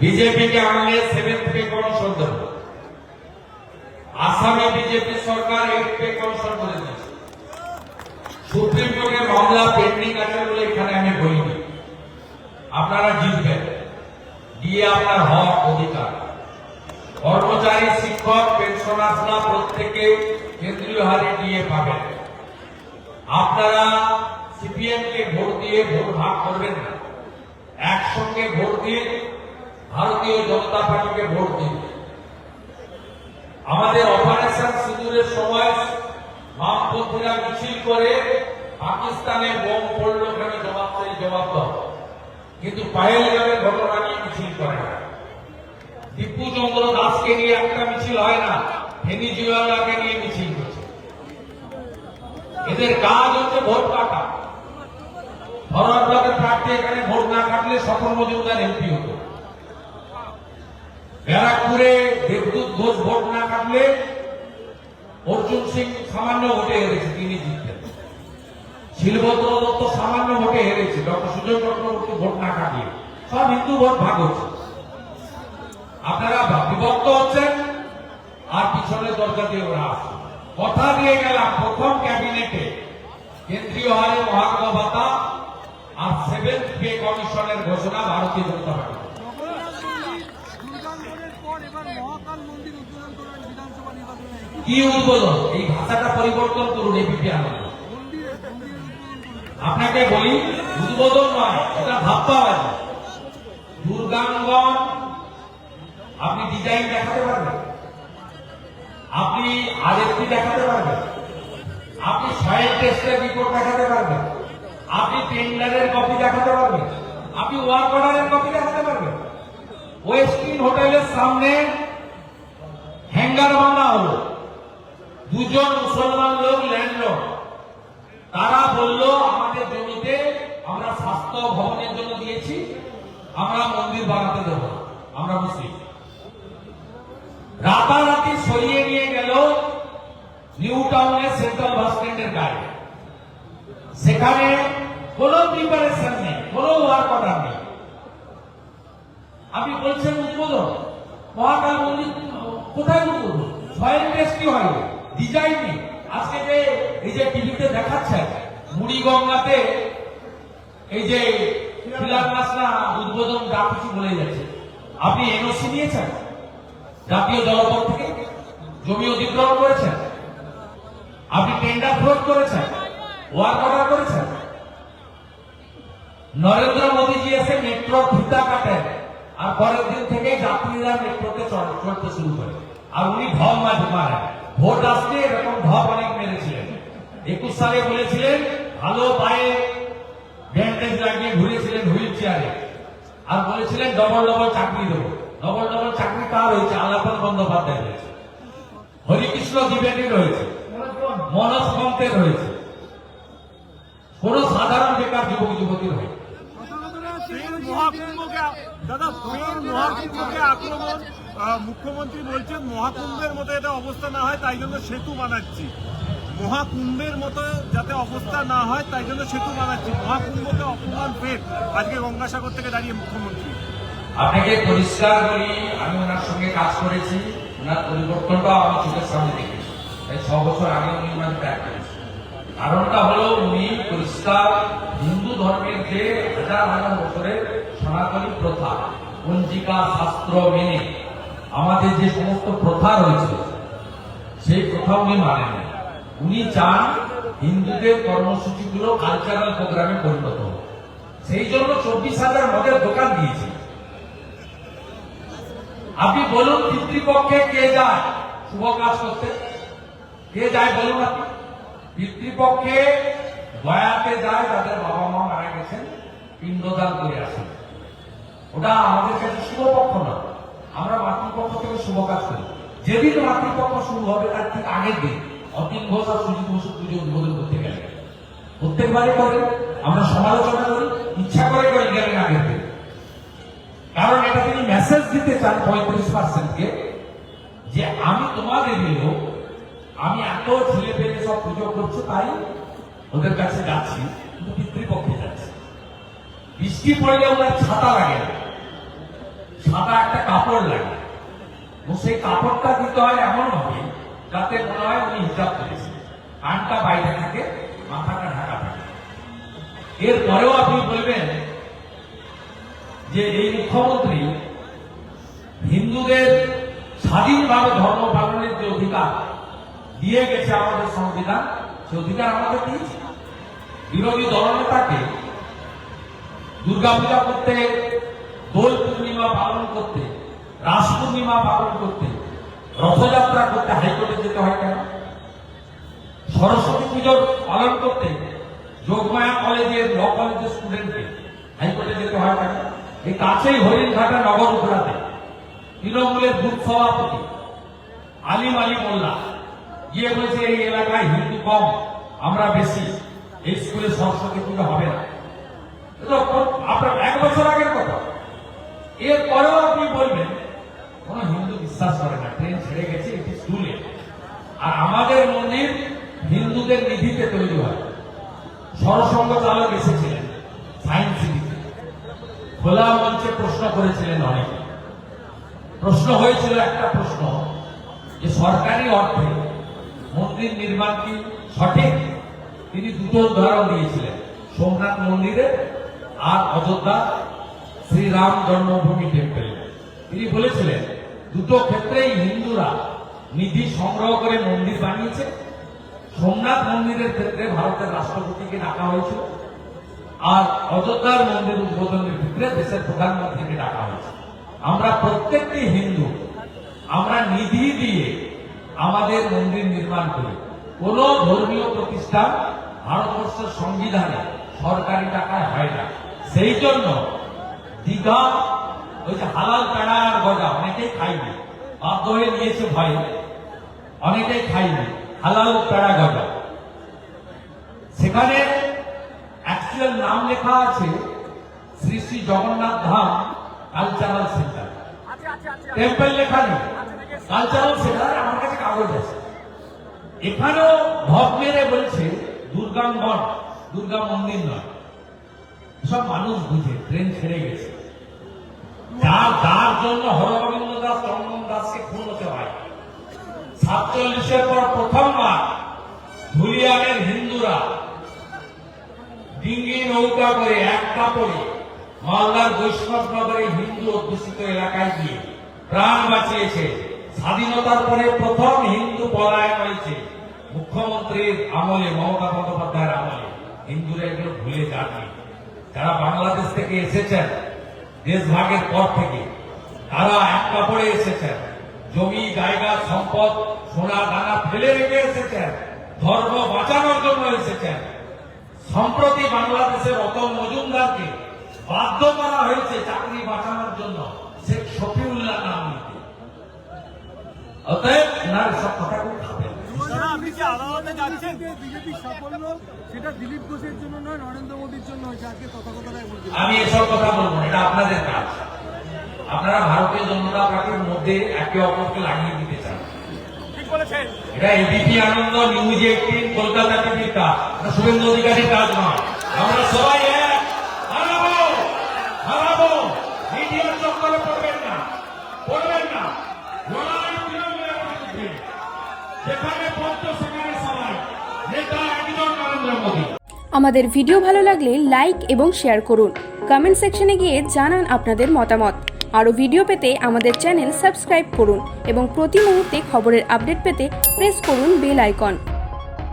BJP के आगे 7th पे कमिशन देव आसामे बीजेपी सरकार 8th पे कमिशन করে দিয়েছে সুপ্রিম কোর্টে মামলা পেন্ডিং আছে বলে এখানে আমি বলিনি আপনারা জিতবেন দিয়ে আপনার হক অধিকার কর্মচারী শিক্ষক পেনশনাররা প্রত্যেকে কেন্দ্রীয় হারে দিয়ে পাবেন আপনারা সিপিএম কে ভোট দিয়ে ভোট ভাগ করবেন না একসঙ্গে ভোট দিয়ে ভারতীয় জনতা পার্টিকে ভোট দিন আমাদের অপারেশন সিঁদুরের সময় বামপন্থীরা মিছিল করে পাকিস্তানে বোম পড়লো কেন জবাব দাও কিন্তু পাহেলগামের ঘটনা নিয়ে মিছিল করে না দীপু চন্দ্র দাসকে নিয়ে একটা মিছিল হয় না ভেনিজুয়েলাকে নিয়ে মিছিল করছে এদের কাজ হচ্ছে ভোট কাটা ফরওয়ার্ড ব্লকের প্রার্থী এখানে ভোট না কাটলে স্বপন মজুমদার এমপি হতো ব্যারাকপুরে দেবদূত ঘোষ ভোট না কাটলে অর্জুন সিং সামান্য ভোটে হেরেছে তিনি জিততেন শিলভদ্র দত্ত সামান্য ভোটে হেরেছে ডক্টর সুজয় চক্রবর্তী ভোট না কাটিয়ে সব হিন্দু ভোট ভাগ হচ্ছে আপনারা বিভক্ত হচ্ছেন আর পিছনে দরজা দিয়ে ওরা আসছে কথা দিয়ে গেলাম প্রথম ক্যাবিনেটে কেন্দ্রীয় হারে মহার্ঘ ভাতা আর 7th পে কমিশনের ঘোষণা ভারতীয় জনতা পার্টি কি উদ্বোধন এই ভাষাটা পরিবর্তন করুন এবিপি আনন্দ আপনাকে বলি উদ্বোধন নয় এটা ভাববাবাজি দুর্গাঙ্গন আপনি ডিজাইন দেখাতে পারবেন আপনি আরএফপি দেখাতে পারবেন আপনি সয়েল টেস্টের রিপোর্ট দেখাতে পারবেন আপনি টেন্ডারের কপি দেখাতে পারবেন আপনি ওয়ার্ক অর্ডারের কপি দেখাতে পারবেন ওয়েস্টিন হোটেলের সামনে হ্যাঙ্গার বাঁধা হলো দুজন মুসলমান লোক ল্যান্ডলর্ড তারা বলল আমাদের জমিতে আমরা স্বাস্থ্য ভবনের জন্য দিয়েছি আমরা মন্দির বানাতে দেব আমরা মুসলিম রাতারাতি সরিয়ে নিয়ে গেল নিউ টাউনের সেন্ট্রাল বাস স্ট্যান্ডের গায়ে সেখানে কোন প্রিপারেশন নেই কোন ওয়ার্ক অর্ডার নেই আপনি বলছেন উদ্বোধন মহাকাল মন্দির কোথায় উদ্বোধন সয়েল টেস্ট কি হয় ডিজাইন নেই আজকে যে এই যে টিভিতে দেখাচ্ছেন মুড়িগঙ্গাতে এই যে শিলান্যাসরা উদ্বোধন যা কিছু বলে যাচ্ছে আপনি এনওসি নিয়েছেন জাতীয় জলপথ থেকে জমি অধিগ্রহণ করেছেন আপনি টেন্ডার ফ্রড করেছেন ওয়ার্ক অর্ডার করেছেন নরেন্দ্র মোদীজি এসে মেট্রো ফিতা কাটেন আর পরের দিন থেকে যাত্রীরা মেট্রোতে চড়তে শুরু করে আর উনি ঢপ মারেন ভোট আসতে এরকম ঢপ অনেক মেরেছিলেন 21 সালে বলেছিলেন ভালো পায়ে ব্যান্ডেজ লাগিয়ে ঘুরেছিলেন হুইল চেয়ারে আর বলেছিলেন ডবল ডবল চাকরি দেবো ডবল ডবল চাকরি কার হয়েছে আলাপন বন্দ্যোপাধ্যায় রয়েছে হরিকৃষ্ণ দ্বিবেদী রয়েছে মনোজ পন্থের রয়েছে কোন সাধারণ বেকার যুবক যুবতীর হয়েছে আক্রমণ মুখ্যমন্ত্রী বলছেন মহাকুম্ভের মতো এটা অবস্থা না হয় তাই জন্য সেতু বানাচ্ছি মহাকুম্ভের মতো যাতে অবস্থা না হয় তাই জন্য সেতু বানাচ্ছি মহাকুম্ভকে অপমান ফের আজকে গঙ্গাসাগর থেকে দাঁড়িয়ে মুখ্যমন্ত্রী আপনাকে পরিষ্কার বলি আমি ওনার সঙ্গে কাজ করেছি ওনার পরিবর্তনটাও আমার চোখের সামনে দেখেছি তাই 6 বছর আগে উনি ওনাকে ত্যাগ করেছেন কারণটা হলো উনি পরিষ্কার হিন্দু ধর্মের যে হাজার হাজার বছরের সনাতনী প্রথা পঞ্জিকা শাস্ত্র মেনে আমাদের যে সমস্ত প্রথা রয়েছে সেই প্রথা উনি মানেন উনি চান হিন্দুদের কর্মসূচিগুলো কালচারাল প্রোগ্রামে পরিণত হোক সেই জন্য 24,000 মদের দোকান দিয়েছে আপনি বলুন পিতৃপক্ষে কে যায় শুভ কাজ করতে কে যায় বলুন আপনি পিতৃপক্ষে দয়াতে যায় যাদের বাবা মা মারা গেছেন পিণ্ডদান করে আসেন ওটা আমাদের কাছে শুভপক্ষ না আমরা মাতৃপক্ষ থেকে শুভ কাজ করি যেদিন মাতৃপক্ষ শুরু হবে তার ঠিক আগের দিন অতীন ঘোষ আর সুজিত ঘোষ পুজো উদ্বোধন করতে গেলে প্রত্যেকবারই করে আমরা সমালোচনা করি ইচ্ছা করে গেলেন আগের দিন কারণ এটা তিনি মেসেজ দিতে চান 35%কে যে আমি তোমাদের লোক আমি এত ছেলে পেলে সব পুজো করছো তাই ওদের কাছে যাচ্ছি কিন্তু পিতৃপক্ষে যাচ্ছি বৃষ্টি পড়লে ওনার ছাতা লাগে না সাদা একটা কাপড় লাগে, এবং সেই কাপড়টা দিতে হয় এমন ভাবে যাতে মনে হয় উনি হিজাব করেছে, কানটা বাইরে থাকে, মাথাটা ঢাকা থাকে। এরপরেও আপনি বলবেন যে এই মুখ্যমন্ত্রী হিন্দুদের স্বাধীনভাবে ধর্ম পালনের যে অধিকার দিয়ে গেছে আমাদের সংবিধান, সে অধিকার আমাদের দিয়েছে। বিরোধী দলনেতাকে দুর্গাপূজা করতে, দোল পূর্ণিমা পালন করতে, রাস পূর্ণিমা পালন করতে, রথযাত্রা করতে হাইকোর্টে যেতে হয় কেন? সরস্বতী পুজোর পালন করতে যোগমায়া কলেজের, ল কলেজের স্টুডেন্টকে হাইকোর্টে যেতে হয় কেন? এই কাছেই হরিণঘাটা নগর উপরাতে তৃণমূলের বুথ সভাপতি আলিম আলী মোল্লা গিয়ে বলছে এই এলাকায় হিন্দু কম, আমরা বেশি, এই স্কুলে সরস্বতী পুজো হবে না। আপনার 1 বছর আগের কথা। এরপরেও আপনি বলবেন কোন হিন্দু বিশ্বাস করে না, ট্রেন ছেড়ে গেছে, এটি স্কুলে। আর আমাদের মন্দির হিন্দুদের নিধিতে তৈরি হয়। সরসংঘ চালক এসেছিলেন সায়েন্স সিটিতে, খোলা মঞ্চে প্রশ্ন করেছিলেন অনেকে। প্রশ্ন হয়েছিল একটা প্রশ্ন, যে সরকারি অর্থে মন্দির নির্মাণ কি সঠিক? তিনি দুটো উদাহরণ দিয়েছিলেন, সোমনাথ মন্দিরে আর অযোধ্যা শ্রীরাম জন্মভূমি টেম্পল। তিনি বলেছিলেন দুটো ক্ষেত্রেই হিন্দুরা নিধি সংগ্রহ করে মন্দির বানিয়েছে। সোমনাথ মন্দিরের ক্ষেত্রে ভারতের রাষ্ট্রপতিকে ডাকা হয়েছিল, আর অযোধ্যার মন্দির উদ্বোধনের ক্ষেত্রে দেশের প্রধানমন্ত্রীকে ডাকা হয়েছে। আমরা প্রত্যেকটি হিন্দু আমরা নিধি দিয়ে আমাদের মন্দির নির্মাণ করি। কোন ধর্মীয় প্রতিষ্ঠান ভারতবর্ষের সংবিধানে সরকারি টাকায় হয় না। সেই জন্য দীঘা ওই যে হালাল পেড়া আর গজা অনেকেই খাইনি, বাধ্য হয়ে নিয়েছে ভয়, অনেকেই খাইনি হালাল পেড়া গজা। সেখানে অ্যাকচুয়াল নাম লেখা আছে Shri Shri Jagannath Dham cultural centre, temple লেখা নেই, কালচারাল সেন্টার। আমার কাছে কাগজ আছে। এখানেও ভব মেরে বলছে দুর্গাঙ্গন, দুর্গা মন্দির নয়। সব মানুষ বুঝে, ট্রেন ছেড়ে গেছে। যার জন্য হরগোবিন্দ দাস, চন্দন দাসকে খুন হতে হয়। 47-এর পর প্রথমবার ধুলিয়ানের হিন্দুরা ডিঙ্গি নৌকা করে এক কাপড়ে মালদার বৈষ্ণবনগরে হিন্দু অধ্যুষিত এলাকায় গিয়ে প্রাণ বাঁচিয়েছে। স্বাধীনতার পরে প্রথম হিন্দু পলায়ন হয়েছে মুখ্যমন্ত্রীর আমলে, মমতা বন্দ্যোপাধ্যায়ের আমলে। হিন্দুরা এগুলো ভুলে যাননি। যারা বাংলাদেশ থেকে এসেছেন দেশভাগের পর থেকে, তারা এক কাপড়ে এসেছেন, জমি জায়গা সম্পদ সোনা দানা ফেলে রেখে এসেছেন, ধর্ম বাঁচানোর জন্য এসেছেন। সম্প্রতি বাংলাদেশের রতন মজুমদারকে বাধ্য করা হয়েছে চাকরি বাঁচানোর জন্য শেখ শফিউল্লাহ নাম নিতে। অতএব ওনার সব কথাগুলো খাবেন। আপনি কি আদালতে যাচ্ছেন? বিজেপির সাফল্য সেটা দিলীপ ঘোষের জন্য নয়, নরেন্দ্র মোদীর জন্য হয়েছে। আজকে কথায় বলছি আমি এসব কথা বলবো না, এটা আপনাদের কাজ। আপনারা ভারতীয় জনতা পার্টির মধ্যে একে অপরকে লাগিয়ে দিতে চান। ঠিক বলেছেন। এটা এবিপি আনন্দ, নিউজ 18, কলকাতা টিভির কাজ, শুভেন্দু অধিকারীর কাজ নয়। আমরা সবাই এক, হারাবো। মিডিয়ার চক্করে পড়বেন না। লড়াই তৃণমূলের বিরুদ্ধে, যেখানে পদ্ম সেখানে সবাই, নেতা একজন নরেন্দ্র মোদী। আমাদের ভিডিও ভালো লাগলে লাইক এবং শেয়ার করুন। কমেন্ট সেকশনে গিয়ে জানান আপনাদের মতামত। আরও ভিডিও পেতে আমাদের চ্যানেল সাবস্ক্রাইব করুন এবং প্রতি মুহূর্তে খবরের আপডেট পেতে প্রেস করুন বেল আইকন।